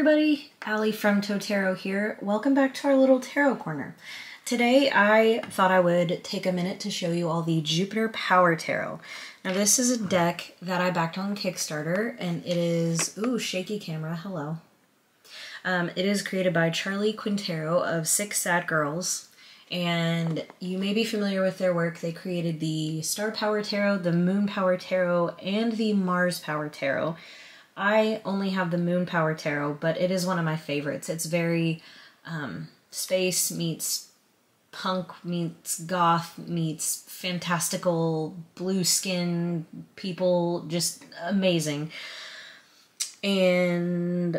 everybody, Allie from Totaro here. Welcome back to our little tarot corner. Today I thought I would take a minute to show you all the Jupiter Power Tarot. Now this is a deck that I backed on Kickstarter and it is, ooh, shaky camera, hello. It is created by Charlie Quintero of Six Sad Girls, and you may be familiar with their work. They created the Star Power Tarot, the Moon Power Tarot, and the Mars Power Tarot. I only have the Moon Power Tarot, but it is one of my favorites. It's very space meets punk meets goth meets fantastical blue skin people, just amazing. And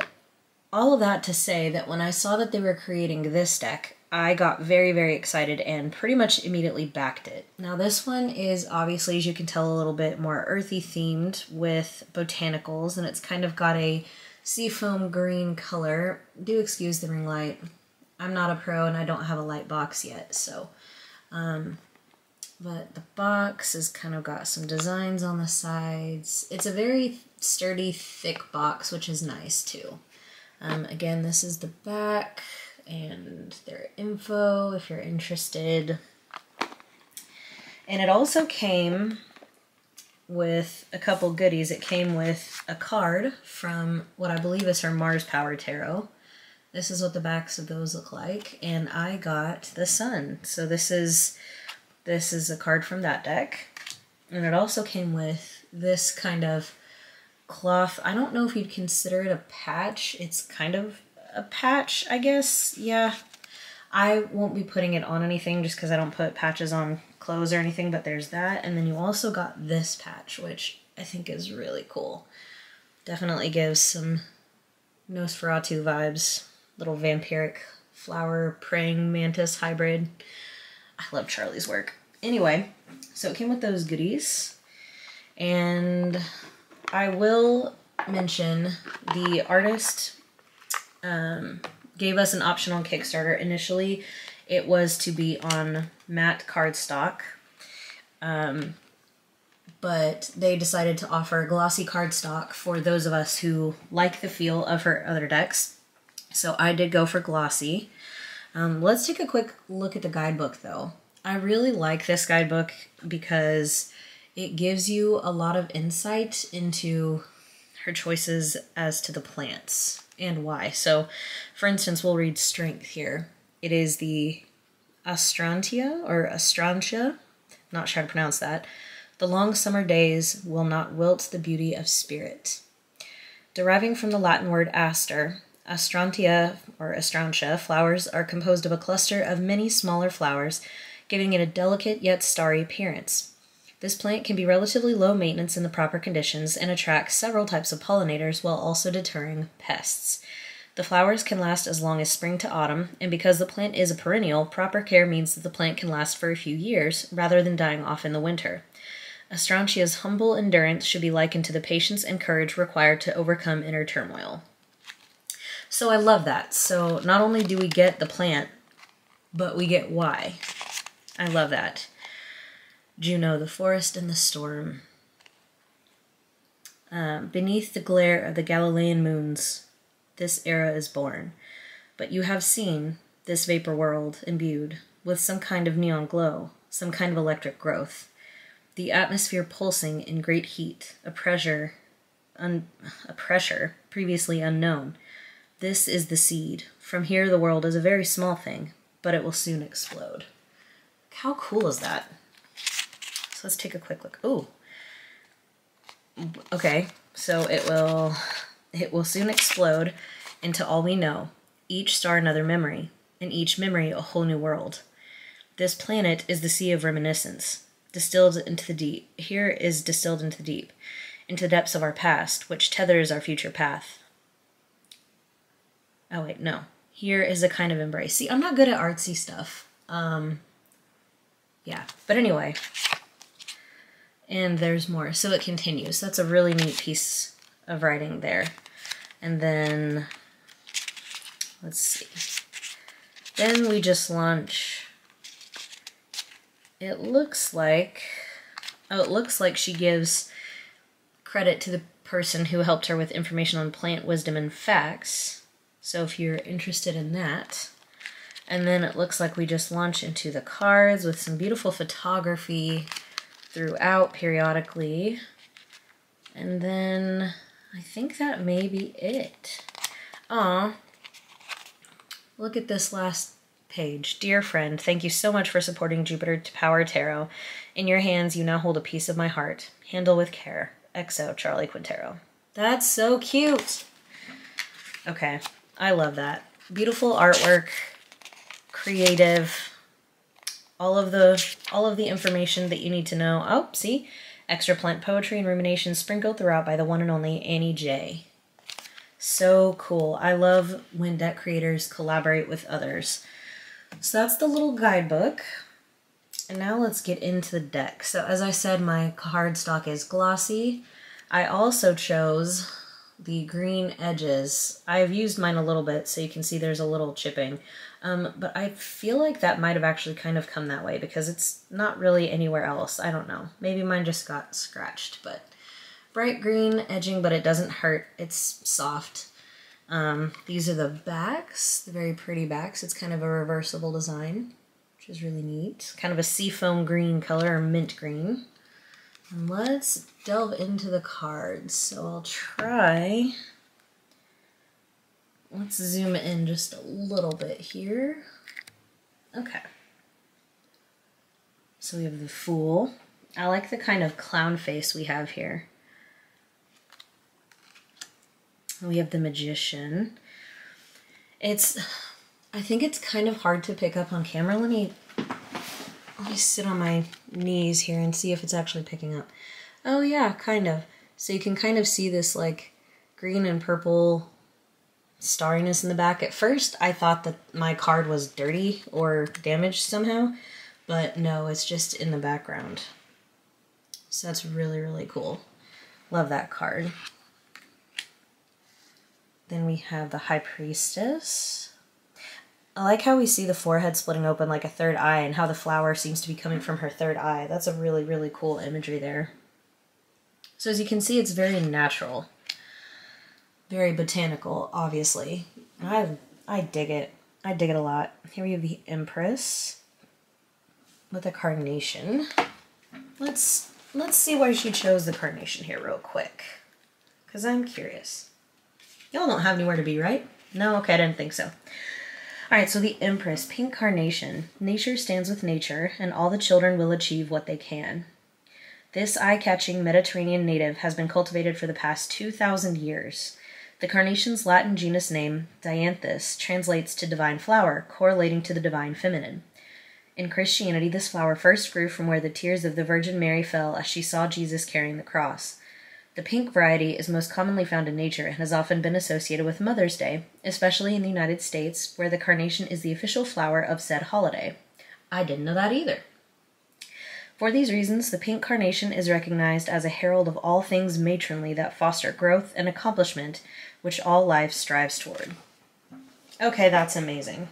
all of that to say that when I saw that they were creating this deck, I got very, very excited and pretty much immediately backed it. Now this one is obviously, as you can tell, a little bit more earthy themed with botanicals, and it's kind of got a seafoam green color. Do excuse the ring light. I'm not a pro and I don't have a light box yet, so. But the box has kind of got some designs on the sides. It's a very sturdy, thick box, which is nice too. Again, this is the back and their info if you're interested. And it also came with a couple goodies. It came with a card from what I believe is her Mars Power Tarot. This is what the backs of those look like, and I got the Sun. So this is a card from that deck. And it also came with this kind of cloth. I don't know if you'd consider it a patch. It's kind of a patch, I guess. Yeah, I won't be putting it on anything just because I don't put patches on clothes or anything, but there's that. And then you also got this patch, which I think is really cool. Definitely gives some Nosferatu vibes. Little vampiric flower praying mantis hybrid. I love Charlie's work. Anyway, so it came with those goodies, and I will mention the artist gave us an option on Kickstarter. Initially, it was to be on matte cardstock, but they decided to offer glossy cardstock for those of us who like the feel of her other decks. So I did go for glossy. Let's take a quick look at the guidebook though. I really like this guidebook because it gives you a lot of insight into her choices as to the plants and why. So, for instance, we'll read strength here. It is the Astrantia, or Astrantia, not sure how to pronounce that. The long summer days will not wilt the beauty of spirit. Deriving from the Latin word aster, Astrantia, or Astrantia, flowers are composed of a cluster of many smaller flowers, giving it a delicate yet starry appearance. This plant can be relatively low maintenance in the proper conditions and attracts several types of pollinators while also deterring pests. The flowers can last as long as spring to autumn, and because the plant is a perennial, proper care means that the plant can last for a few years rather than dying off in the winter. Astrantia's humble endurance should be likened to the patience and courage required to overcome inner turmoil. So I love that. So not only do we get the plant, but we get why. I love that. Juno, the forest and the storm. Beneath the glare of the Galilean moons, this era is born. But you have seen this vapor world imbued with some kind of neon glow, some kind of electric growth. The atmosphere pulsing in great heat, a pressure previously unknown. This is the seed. From here the world is a very small thing, but it will soon explode. How cool is that? So let's take a quick look. Ooh. Okay, so it will soon explode into all we know. Each star another memory, and each memory a whole new world. This planet is the sea of reminiscence, distilled into the deep. Here is distilled into the deep, into the depths of our past, which tethers our future path. Oh wait, no. Here is a kind of embrace. See, I'm not good at artsy stuff. Yeah, but anyway. And there's more. So it continues. That's a really neat piece of writing there. And then, let's see. Then we just launch. It looks like she gives credit to the person who helped her with information on plant wisdom and facts. So if you're interested in that. And then it looks like we just launch into the cards with some beautiful photography throughout periodically. And then I think that may be it. Aw, look at this last page. Dear friend, thank you so much for supporting Jupiter to Power Tarot. In your hands, you now hold a piece of my heart. Handle with care. XO, Charlie Quintero. That's so cute. Okay, I love that. Beautiful artwork, creative, all of the information that you need to know. Oh, see? Extra plant poetry and rumination sprinkled throughout by the one and only Annie J. So cool. I love when deck creators collaborate with others. So that's the little guidebook. And now let's get into the deck. So as I said, my cardstock is glossy. I also chose the green edges. I've used mine a little bit so you can see there's a little chipping. But I feel like that might have actually kind of come that way because it's not really anywhere else. I don't know. Maybe mine just got scratched, but bright green edging, but it doesn't hurt. It's soft. These are the backs, the very pretty backs. It's kind of a reversible design, which is really neat. Kind of a seafoam green color, or mint green. And let's delve into the cards. So I'll try. Let's zoom in just a little bit here. Okay. So we have the Fool. I like the kind of clown face we have here. We have the Magician. I think it's kind of hard to pick up on camera. Let me sit on my knees here and see if it's actually picking up. Oh yeah, kind of. So you can kind of see this like green and purple starriness in the back. At first, I thought that my card was dirty or damaged somehow, but no, it's just in the background. So that's really, really cool. Love that card. Then we have the High Priestess. I like how we see the forehead splitting open like a third eye and how the flower seems to be coming from her third eye. That's a really, really cool imagery there. So as you can see, it's very natural. Very botanical, obviously. And I dig it. I dig it a lot. Here we have the Empress with a carnation. Let's see why she chose the carnation here real quick, because I'm curious. Y'all don't have anywhere to be, right? No? Okay, I didn't think so. Alright, so the Empress, pink carnation. Nature stands with nature, and all the children will achieve what they can. This eye-catching Mediterranean native has been cultivated for the past 2,000 years. The carnation's Latin genus name, Dianthus, translates to divine flower, correlating to the divine feminine. In Christianity, this flower first grew from where the tears of the Virgin Mary fell as she saw Jesus carrying the cross. The pink variety is most commonly found in nature and has often been associated with Mother's Day, especially in the United States, where the carnation is the official flower of said holiday. I didn't know that either. For these reasons, the pink carnation is recognized as a herald of all things matronly that foster growth and accomplishment, which all life strives toward. Okay, that's amazing.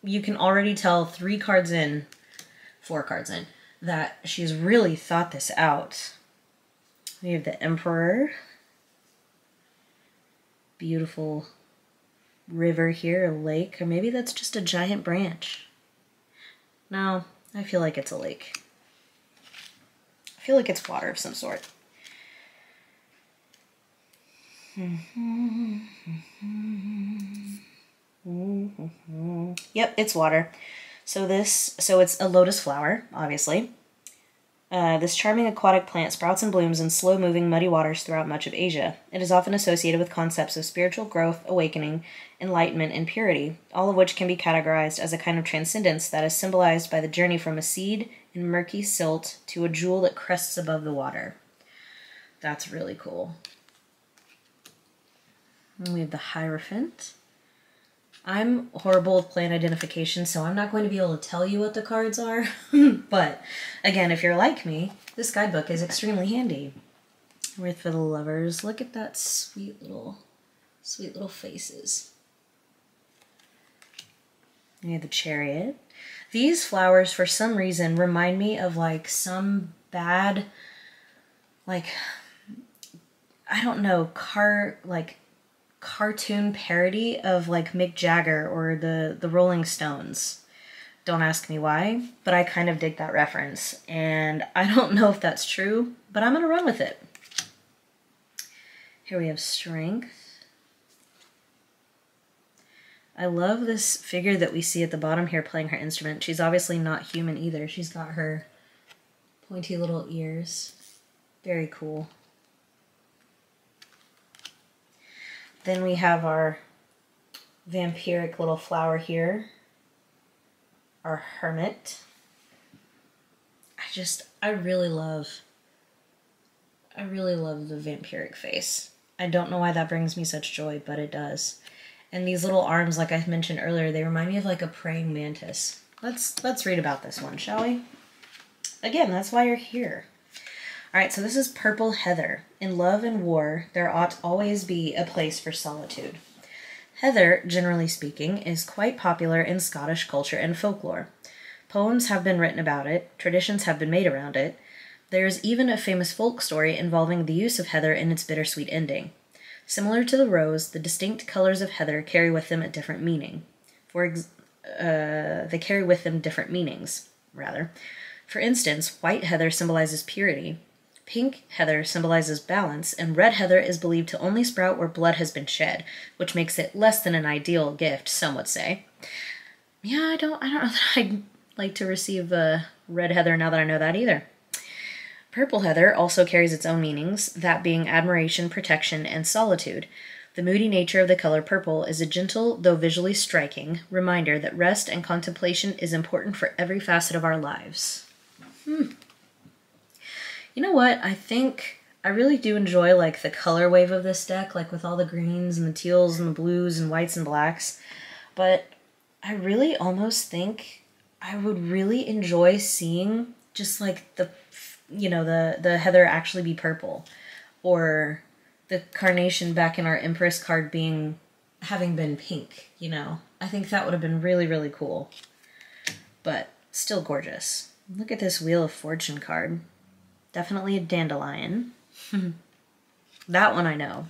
You can already tell 4 cards in, that she's really thought this out. We have the Emperor. Beautiful river here, a lake, or maybe that's just a giant branch. No, I feel like it's a lake. I feel like it's water of some sort. Yep, it's water. So it's a lotus flower, obviously. This charming aquatic plant sprouts and blooms in slow-moving, muddy waters throughout much of Asia. It is often associated with concepts of spiritual growth, awakening, enlightenment, and purity, all of which can be categorized as a kind of transcendence that is symbolized by the journey from a seed in murky silt to a jewel that crests above the water. That's really cool. And we have the Hierophant. I'm horrible with plant identification, so I'm not going to be able to tell you what the cards are. But, again, if you're like me, this guidebook is extremely handy. Worth for the lovers. Look at that sweet little faces. We have the Chariot. These flowers, for some reason, remind me of, like, some bad, like, I don't know, cartoon parody of like Mick Jagger or the Rolling Stones. Don't ask me why, but I kind of dig that reference. And I don't know if that's true, but I'm going to run with it. Here we have strength. I love this figure that we see at the bottom here playing her instrument. She's obviously not human either. She's got her pointy little ears. Very cool. Then we have our vampiric little flower here. Our hermit. I really love the vampiric face. I don't know why that brings me such joy, but it does. And these little arms, like I mentioned earlier, they remind me of like a praying mantis. Let's read about this one, shall we? Again, that's why you're here. All right, so this is purple heather. In love and war, there ought always be a place for solitude. Heather, generally speaking, is quite popular in Scottish culture and folklore. Poems have been written about it, traditions have been made around it. There is even a famous folk story involving the use of heather in its bittersweet ending. Similar to the rose, the distinct colors of heather carry with them a different meaning. They carry with them different meanings, rather. For instance, white heather symbolizes purity, pink heather symbolizes balance, and red heather is believed to only sprout where blood has been shed, which makes it less than an ideal gift, some would say. Yeah, I don't know that I'd like to receive red heather now that I know that either. Purple heather also carries its own meanings, that being admiration, protection, and solitude. The moody nature of the color purple is a gentle, though visually striking, reminder that rest and contemplation is important for every facet of our lives. You know what? I think I really do enjoy like the color wave of this deck, like with all the greens and the teals and the blues and whites and blacks. But I really almost think I would really enjoy seeing just like the heather actually be purple, or the carnation back in our Empress card having been pink, you know. I think that would have been really, really cool, but still gorgeous. Look at this Wheel of Fortune card. Definitely a dandelion. That one I know.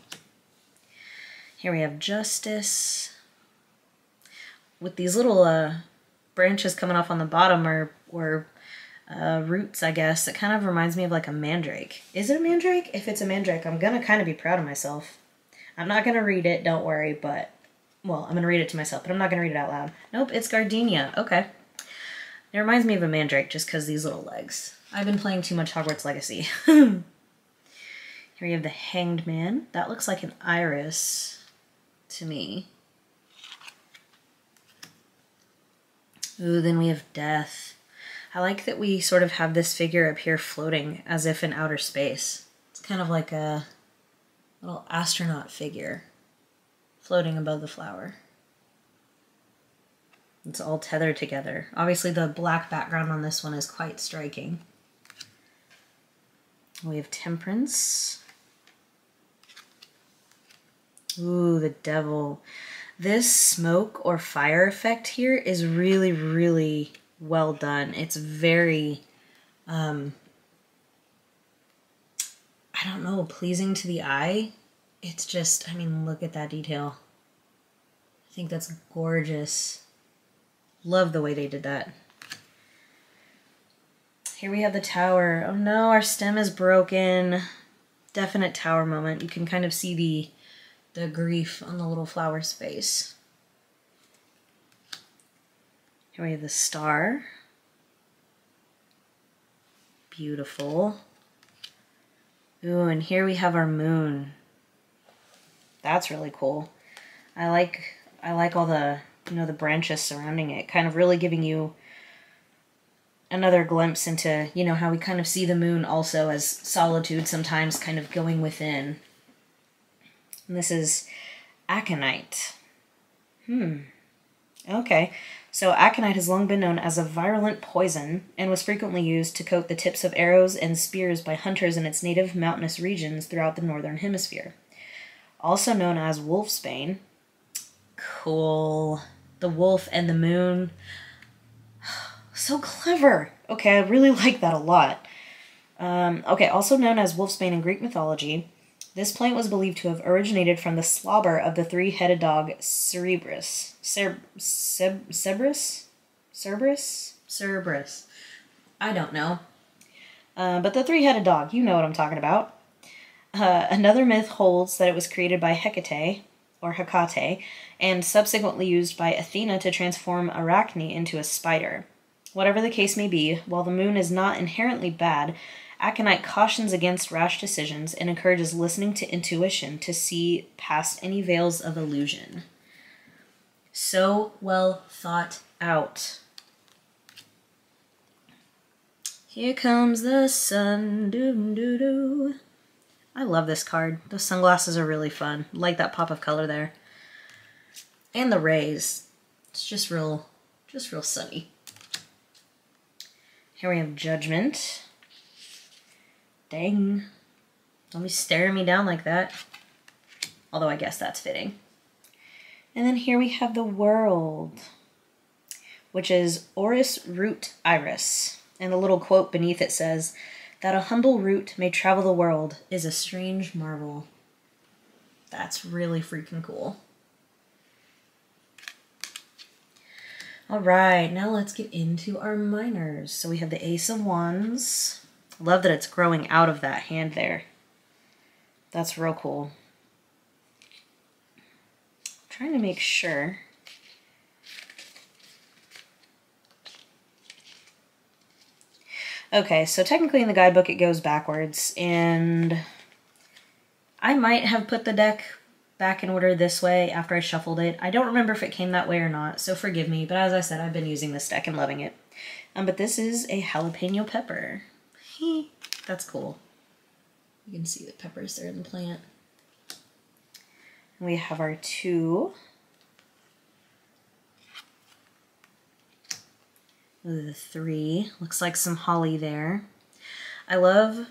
Here we have Justice. With these little branches coming off on the bottom or roots, I guess. It kind of reminds me of like a mandrake. Is it a mandrake? If it's a mandrake, I'm gonna kind of be proud of myself. I'm not gonna read it, don't worry, but, well, I'm gonna read it to myself, but I'm not gonna read it out loud. Nope, it's gardenia. Okay. It reminds me of a mandrake just because these little legs. I've been playing too much Hogwarts Legacy. Here we have the Hanged Man. That looks like an iris to me. Ooh, then we have Death. I like that we sort of have this figure up here floating as if in outer space. It's kind of like a little astronaut figure floating above the flower. It's all tethered together. Obviously the black background on this one is quite striking. We have Temperance. Ooh, the Devil. This smoke or fire effect here is really, really well done. It's very, I don't know, pleasing to the eye. It's just, I mean, look at that detail. I think that's gorgeous. Love the way they did that. Here we have the Tower. Oh no, our stem is broken. Definite Tower moment. You can kind of see the grief on the little flower's face. Here we have the Star. Beautiful. Ooh, and here we have our Moon. That's really cool. I like all the, the branches surrounding it, kind of really giving you another glimpse into, how we kind of see the moon also as solitude sometimes, kind of going within. And this is aconite. Okay. So aconite has long been known as a virulent poison and was frequently used to coat the tips of arrows and spears by hunters in its native mountainous regions throughout the northern hemisphere. Also known as wolfsbane. Cool. The wolf and the moon. So clever. Okay, I really like that a lot. Okay, also known as wolfsbane in Greek mythology, This plant was believed to have originated from the slobber of the three-headed dog Cerberus. Cerberus? I don't know. But the three-headed dog, you know what I'm talking about. Another myth holds that it was created by Hecate, or Hecate, and subsequently used by Athena to transform Arachne into a spider. Whatever the case may be, while the moon is not inherently bad, Aconite cautions against rash decisions and encourages listening to intuition to see past any veils of illusion. So well thought out. Here comes the sun, doo-doo-doo. I love this card. Those sunglasses are really fun. I like that pop of color there. And the rays. It's just real sunny. Here we have Judgment. Dang. Don't be staring me down like that. Although I guess that's fitting. And then here we have the World, which is Orris Root Iris. And the little quote beneath it says, "That a humble root may travel the world is a strange marvel." That's really freaking cool. All right, now let's get into our minors. So we have the Ace of Wands. Love that it's growing out of that hand there. That's real cool. I'm trying to make sure. Okay, so technically in the guidebook it goes backwards, and I might have put the deck back in order this way after I shuffled it. I don't remember if it came that way or not, so forgive me, but as I said, I've been using this deck and loving it. But this is a jalapeno pepper. That's cool. You can see the peppers there in the plant. We have our 2. The 3. Looks like some holly there. I love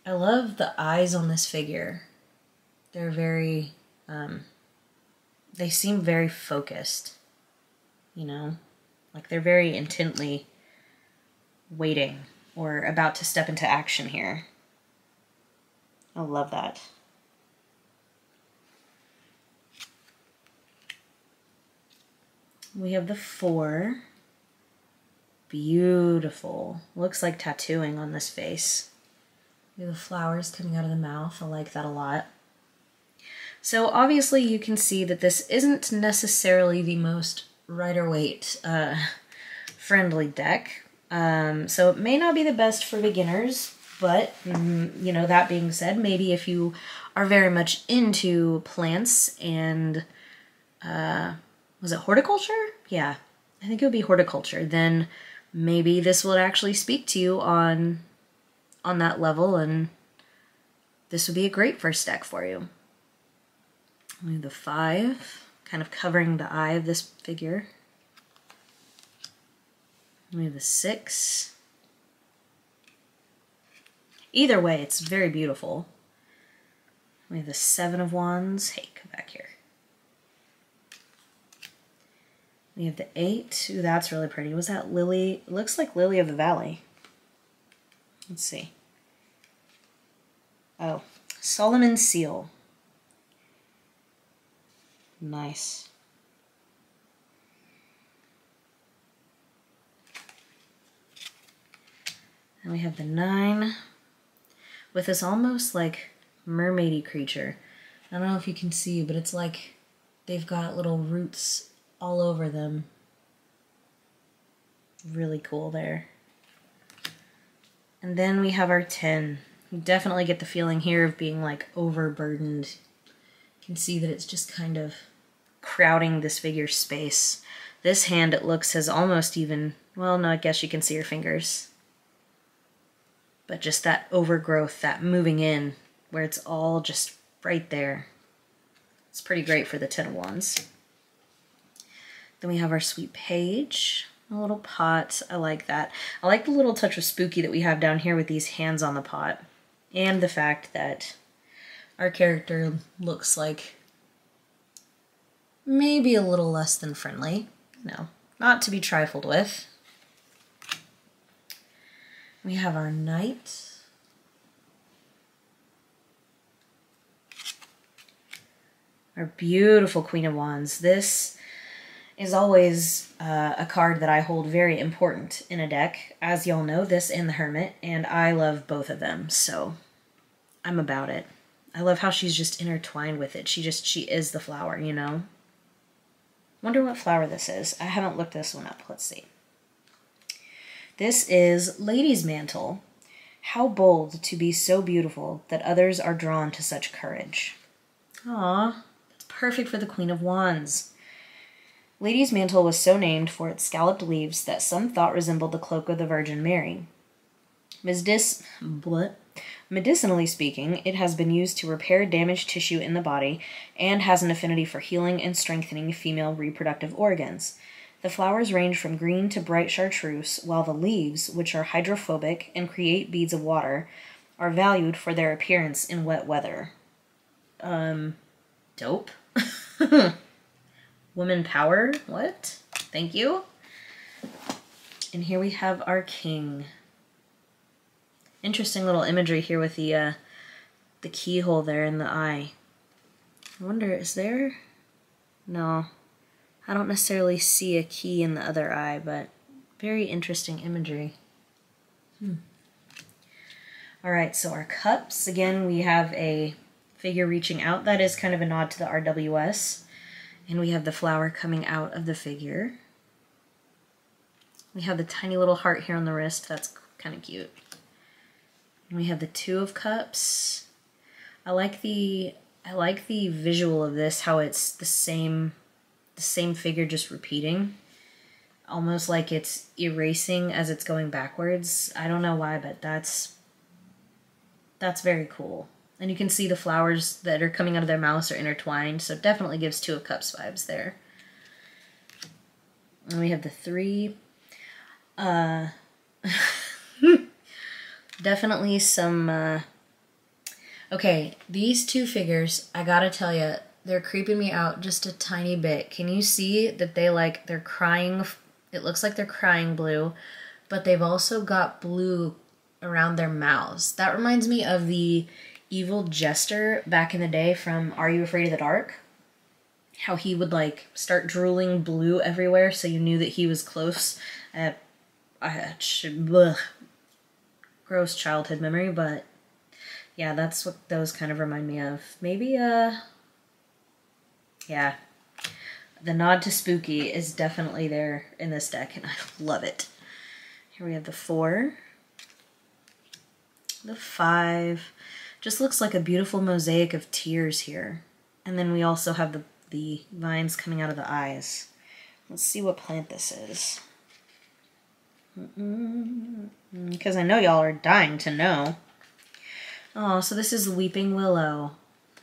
the eyes on this figure. They're very, they seem very focused, you know? Like they're very intently waiting or about to step into action here. I love that. We have the 4. Beautiful. Looks like tattooing on this face. We have the flowers coming out of the mouth. I like that a lot. So obviously you can see that this isn't necessarily the most Rider-Waite friendly deck. So it may not be the best for beginners, but, you know, that being said, maybe if you are very much into plants and, was it horticulture? Yeah, I think it would be horticulture. Then maybe this will actually speak to you on that level, and this would be a great first deck for you. We have the 5, kind of covering the eye of this figure. We have the 6. Either way, it's very beautiful. We have the 7 of Wands. Hey, come back here. We have the 8. Ooh, that's really pretty. Was that Lily? It looks like Lily of the Valley. Let's see. Oh, Solomon's Seal. Nice. And we have the 9 with this almost like mermaidy creature. I don't know if you can see, but it's like they've got little roots all over them. Really cool there. And then we have our 10. You definitely get the feeling here of being like overburdened. You can see that it's just kind of crowding this figure's space. This hand, it looks, has almost even, well, no, I guess you can see her fingers. But just that overgrowth, that moving in, where it's all just right there. It's pretty great for the 10 of Wands. Then we have our sweet page, a little pot. I like that. I like the little touch of spooky that we have down here with these hands on the pot. And the fact that our character looks like maybe a little less than friendly. No, not to be trifled with. We have our knight. Our beautiful Queen of Wands. This is always a card that I hold very important in a deck. As y'all know, this and the Hermit, and I love both of them, so I'm about it. I love how she's just intertwined with it. She is the flower, you know? Wonder what flower this is. I haven't looked this one up. Let's see. This is Lady's Mantle. How bold to be so beautiful that others are drawn to such courage. Aw, that's perfect for the Queen of Wands. Lady's Mantle was so named for its scalloped leaves that some thought resembled the cloak of the Virgin Mary. Medicinally speaking, it has been used to repair damaged tissue in the body and has an affinity for healing and strengthening female reproductive organs. The flowers range from green to bright chartreuse, while the leaves, which are hydrophobic and create beads of water, are valued for their appearance in wet weather. Dope. Woman power? What? Thank you. And here we have our king. Interesting little imagery here with the keyhole there in the eye. I wonder, is there? No. I don't necessarily see a key in the other eye, but very interesting imagery. Alright, so our cups. Again, we have a figure reaching out. That is kind of a nod to the RWS. And we have the flower coming out of the figure. We have the tiny little heart here on the wrist. That's kind of cute. And we have the Two of Cups. I like the visual of this, how it's the same figure just repeating. Almost like it's erasing as it's going backwards. I don't know why, but that's very cool. And you can see the flowers that are coming out of their mouths are intertwined, so it definitely gives Two of Cups vibes there. And we have the three. Definitely some, okay, these two figures, I gotta tell you, they're creeping me out just a tiny bit. Can you see that they're crying? It looks like they're crying blue, but they've also got blue around their mouths. That reminds me of the evil jester back in the day from Are You Afraid of the Dark? How he would like start drooling blue everywhere so you knew that he was close. Gross childhood memory, but yeah, that's what those kind of remind me of. Maybe, yeah. The nod to spooky is definitely there in this deck, and I love it. Here we have the 4. The 5. Just looks like a beautiful mosaic of tears here. And then we also have the vines coming out of the eyes. Let's see what plant this is. Because I know y'all are dying to know. Oh, so this is the Weeping Willow.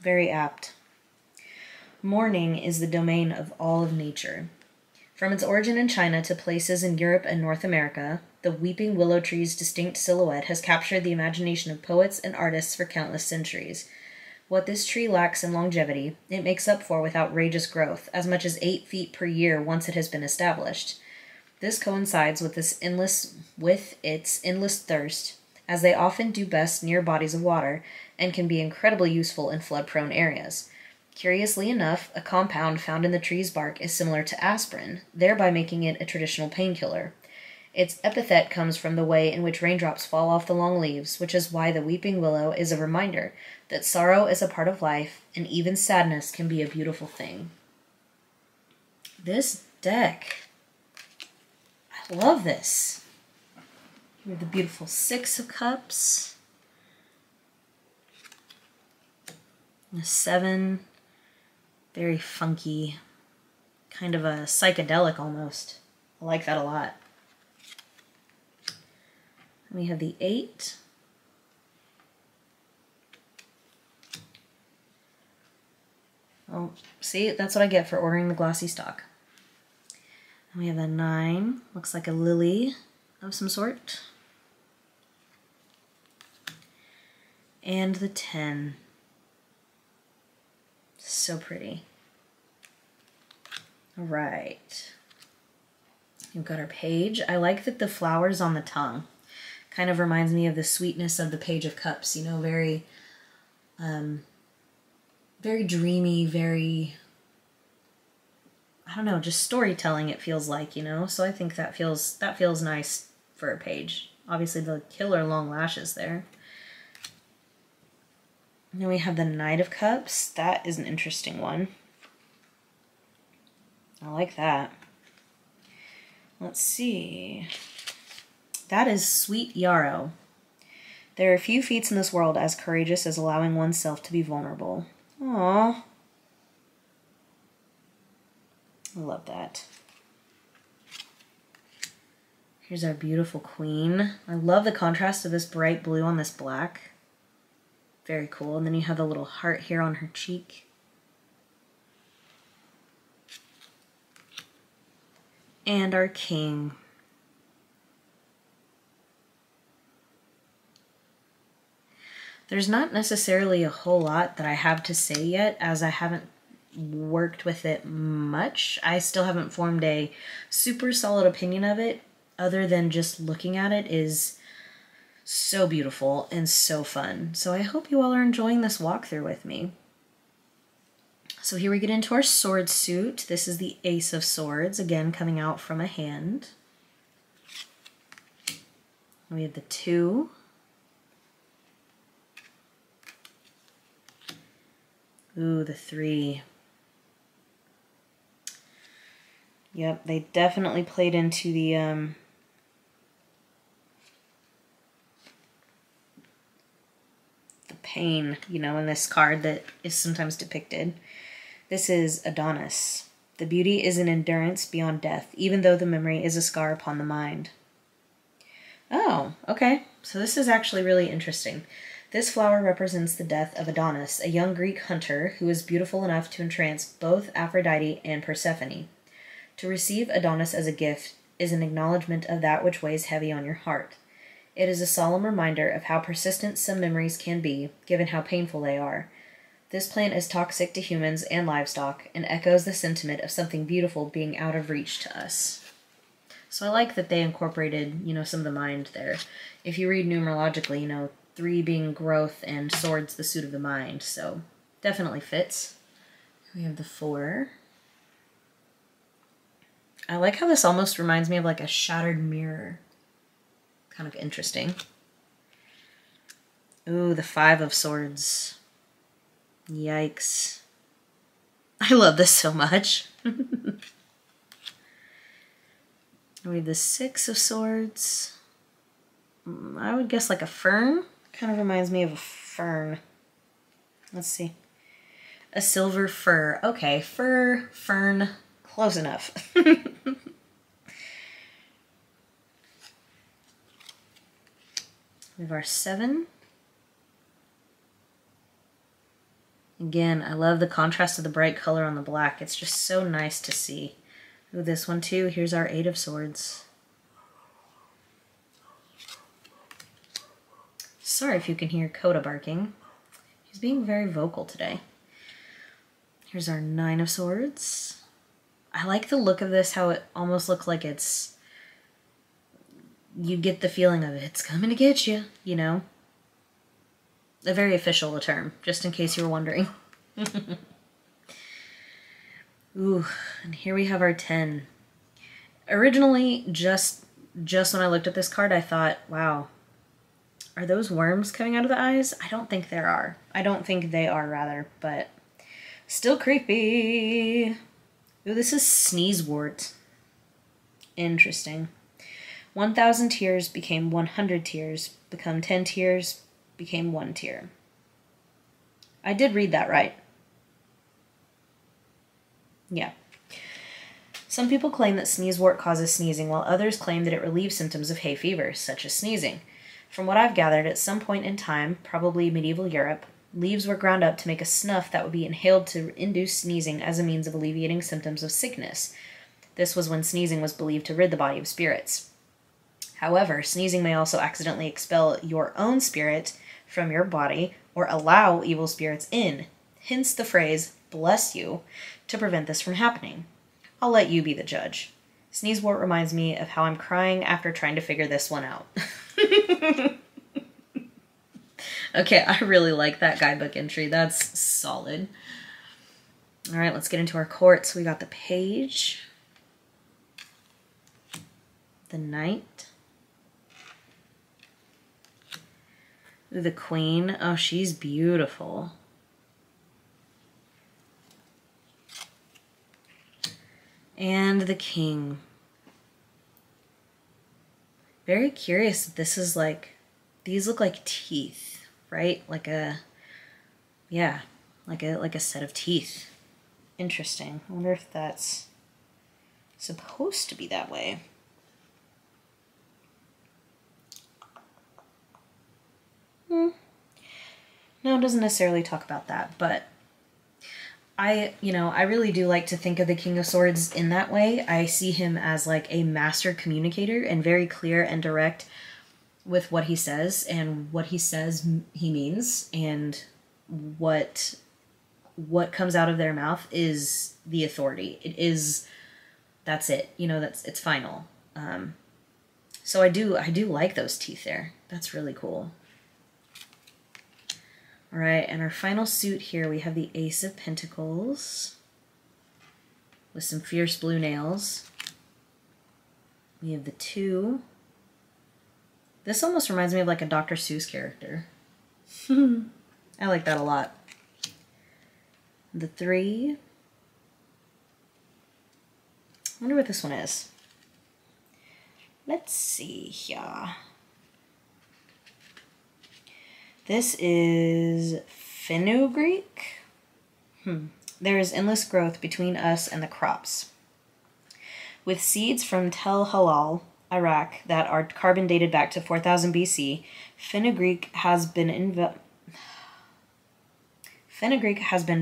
Very apt. Mourning is the domain of all of nature. From its origin in China to places in Europe and North America, the weeping willow tree's distinct silhouette has captured the imagination of poets and artists for countless centuries. What this tree lacks in longevity, it makes up for with outrageous growth, as much as 8 feet per year once it has been established. This coincides with its endless thirst, as they often do best near bodies of water, and can be incredibly useful in flood-prone areas. Curiously enough, a compound found in the tree's bark is similar to aspirin, thereby making it a traditional painkiller. Its epithet comes from the way in which raindrops fall off the long leaves, which is why the weeping willow is a reminder that sorrow is a part of life, and even sadness can be a beautiful thing. This deck, I love this. We have the beautiful 6 of Cups, and a 7. Very funky, kind of a psychedelic almost. I like that a lot. We have the 8. Oh, see, that's what I get for ordering the glossy stock. And we have a 9. Looks like a lily of some sort. And the 10. So pretty. All right. We've got our page. I like that the flowers on the tongue kind of reminds me of the sweetness of the Page of Cups. You know, very very dreamy, very, I don't know, just storytelling it feels like, you know? So I think that feels nice for a page. Obviously the killer long lashes there. And then we have the Knight of Cups. That is an interesting one. I like that. Let's see. That is Sweet Yarrow. There are few feats in this world as courageous as allowing oneself to be vulnerable. Aww. I love that. Here's our beautiful queen. I love the contrast of this bright blue on this black. Very cool. And then you have the little heart here on her cheek. And our king. There's not necessarily a whole lot that I have to say yet, as I haven't worked with it much. I still haven't formed a super solid opinion of it, other than just looking at it is so beautiful and so fun. So I hope you all are enjoying this walkthrough with me. So here we get into our sword suit. This is the Ace of Swords, again coming out from a hand. We have the 2. Ooh, the 3. Yep, they definitely played into the pain, you know, in this card that is sometimes depicted. This is Adonis. The beauty is an endurance beyond death, even though the memory is a scar upon the mind. Oh, okay. So this is actually really interesting. This flower represents the death of Adonis, a young Greek hunter who was beautiful enough to entrance both Aphrodite and Persephone. To receive Adonis as a gift is an acknowledgement of that which weighs heavy on your heart. It is a solemn reminder of how persistent some memories can be, given how painful they are. This plant is toxic to humans and livestock, and echoes the sentiment of something beautiful being out of reach to us. So I like that they incorporated, you know, some of the mind there. If you read numerologically, you know, 3 being growth and swords the suit of the mind, so definitely fits. We have the 4. I like how this almost reminds me of like a shattered mirror. Kind of interesting. Ooh, the 5 of Swords. Yikes. I love this so much. We have the 6 of Swords. I would guess like a fern. Kind of reminds me of a fern. Let's see. A silver fir. Okay, fir, fern, close enough. We have our 7. Again, I love the contrast of the bright color on the black. It's just so nice to see. Ooh, this one too. Here's our 8 of Swords. Sorry if you can hear Coda barking. He's being very vocal today. Here's our 9 of Swords. I like the look of this, how it almost looks like it's... You get the feeling of it's coming to get you, you know? A very official term, just in case you were wondering. Ooh, and here we have our 10. Originally, just when I looked at this card, I thought, wow, are those worms coming out of the eyes? I don't think there are. I don't think they are, rather, but still creepy. Ooh, this is Sneezewort. Interesting. 1,000 tears became 100 tears, become 10 tears, became 1 tear. I did read that right. Yeah. Some people claim that sneezewort causes sneezing, while others claim that it relieves symptoms of hay fever, such as sneezing. From what I've gathered, at some point in time, probably medieval Europe, leaves were ground up to make a snuff that would be inhaled to induce sneezing as a means of alleviating symptoms of sickness. This was when sneezing was believed to rid the body of spirits. However, sneezing may also accidentally expel your own spirit from your body or allow evil spirits in, hence the phrase, bless you, to prevent this from happening. I'll let you be the judge. Sneezewort reminds me of how I'm crying after trying to figure this one out. Okay, I really like that guidebook entry. That's solid. All right, let's get into our courts. We got the Page, the Knight, the Queen. Oh, she's beautiful. And the King. Very curious that this is like, these look like teeth, right? Like a, yeah, like a set of teeth. Interesting. I wonder if that's supposed to be that way. No, it doesn't necessarily talk about that, but I really do like to think of the King of Swords in that way. I see him as like a master communicator and very clear and direct with what he says, and what he says he means, and what comes out of their mouth is the authority. That's it. It's final. So I do like those teeth there. That's really cool. All right, and our final suit here, we have the Ace of Pentacles with some fierce blue nails. We have the 2. This almost reminds me of like a Dr. Seuss character. I like that a lot. The 3. I wonder what this one is. Let's see here. This is fenugreek. There is endless growth between us and the crops. With seeds from Tel Halal, Iraq, that are carbon dated back to 4000 BC, fenugreek has been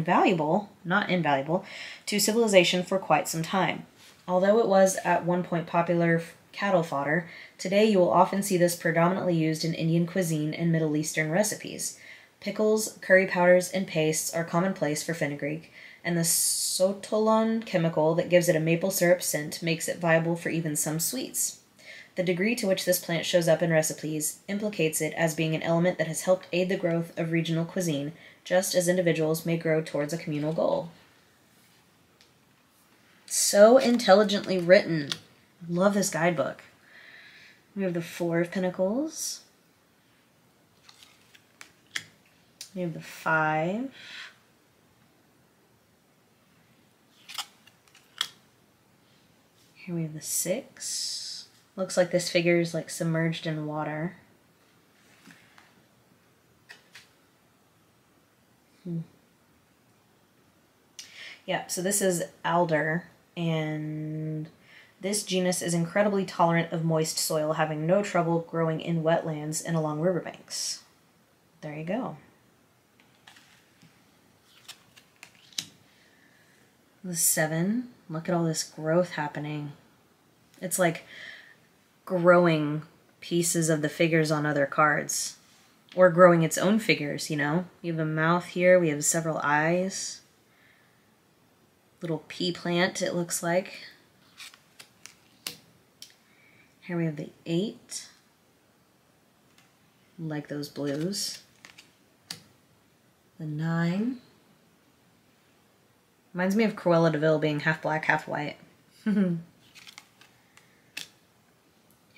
valuable, not invaluable, to civilization for quite some time. Although it was at one point popular cattle fodder, today you will often see this predominantly used in Indian cuisine and Middle Eastern recipes. Pickles, curry powders, and pastes are commonplace for fenugreek, and the sotolon chemical that gives it a maple syrup scent makes it viable for even some sweets. The degree to which this plant shows up in recipes implicates it as being an element that has helped aid the growth of regional cuisine, just as individuals may grow towards a communal goal. So intelligently written. Love this guidebook. We have the 4 of Pentacles. We have the 5. Here we have the 6. Looks like this figure is like submerged in water. Yeah, so this is alder, and this genus is incredibly tolerant of moist soil, having no trouble growing in wetlands and along riverbanks. There you go. The 7. Look at all this growth happening. It's like growing pieces of the figures on other cards. Or growing its own figures, You have a mouth here. We have several eyes. Little pea plant, it looks like. Here we have the 8. Like those blues. The 9. Reminds me of Cruella de Vil being half black, half white. Here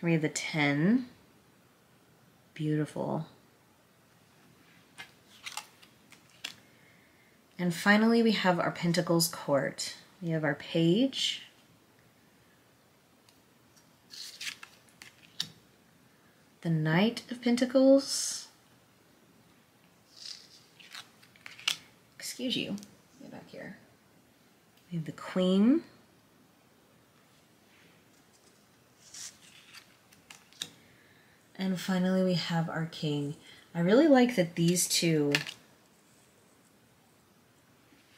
we have the 10. Beautiful. And finally we have our Pentacles court. We have our Page. The Knight of Pentacles. Excuse you. Get back here. We have the Queen. And finally we have our King. I really like that these two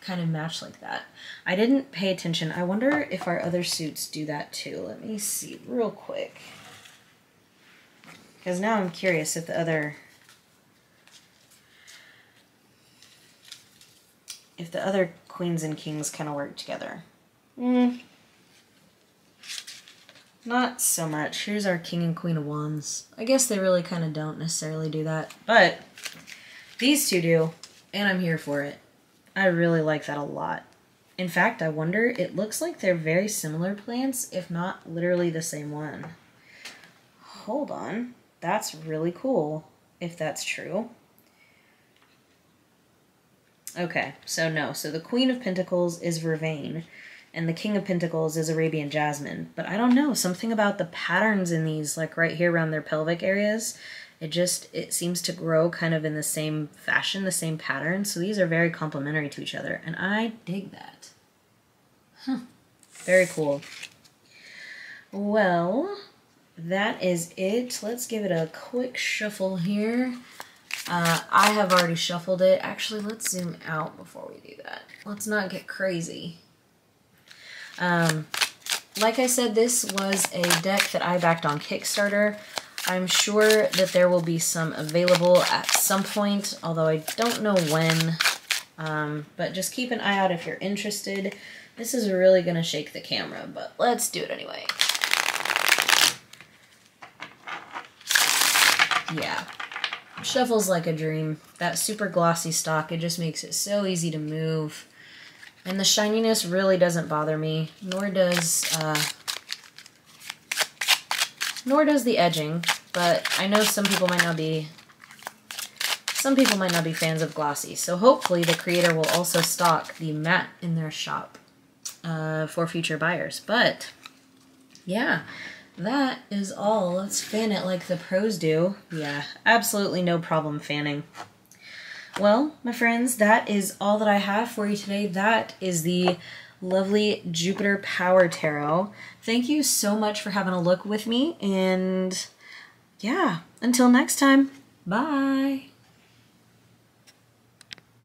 kind of match like that. I didn't pay attention. I wonder if our other suits do that too. Let me see real quick. Because now I'm curious if the other queens and kings kind of work together. Not so much. Here's our King and Queen of Wands. I guess they really kind of don't necessarily do that. But these two do, and I'm here for it. I really like that a lot. In fact, I wonder, it looks like they're very similar plants, if not literally the same one. Hold on. That's really cool, if that's true. Okay, so no. So the Queen of Pentacles is Vervain, and the King of Pentacles is Arabian Jasmine. But I don't know, something about the patterns in these, like right here around their pelvic areas, it seems to grow kind of in the same fashion, the same pattern. So these are very complementary to each other, and I dig that. Huh. Very cool. Well, that is it. Let's give it a quick shuffle here. I have already shuffled it. Actually, let's zoom out before we do that. Let's not get crazy. Like I said, this was a deck that I backed on Kickstarter. I'm sure that there will be some available at some point, although I don't know when. But just keep an eye out if you're interested. This is really going to shake the camera, but let's do it anyway. Yeah. Shuffles like a dream. That super glossy stock, it just makes it so easy to move. And the shininess really doesn't bother me, nor does the edging, but I know some people might not be fans of glossy, so hopefully the creator will also stock the matte in their shop for future buyers. But yeah, that is all. Let's fan it like the pros do. Yeah, absolutely no problem fanning. Well, my friends, that is all that I have for you today. That is the lovely Jupiter Power Tarot. Thank you so much for having a look with me, and yeah, until next time, bye!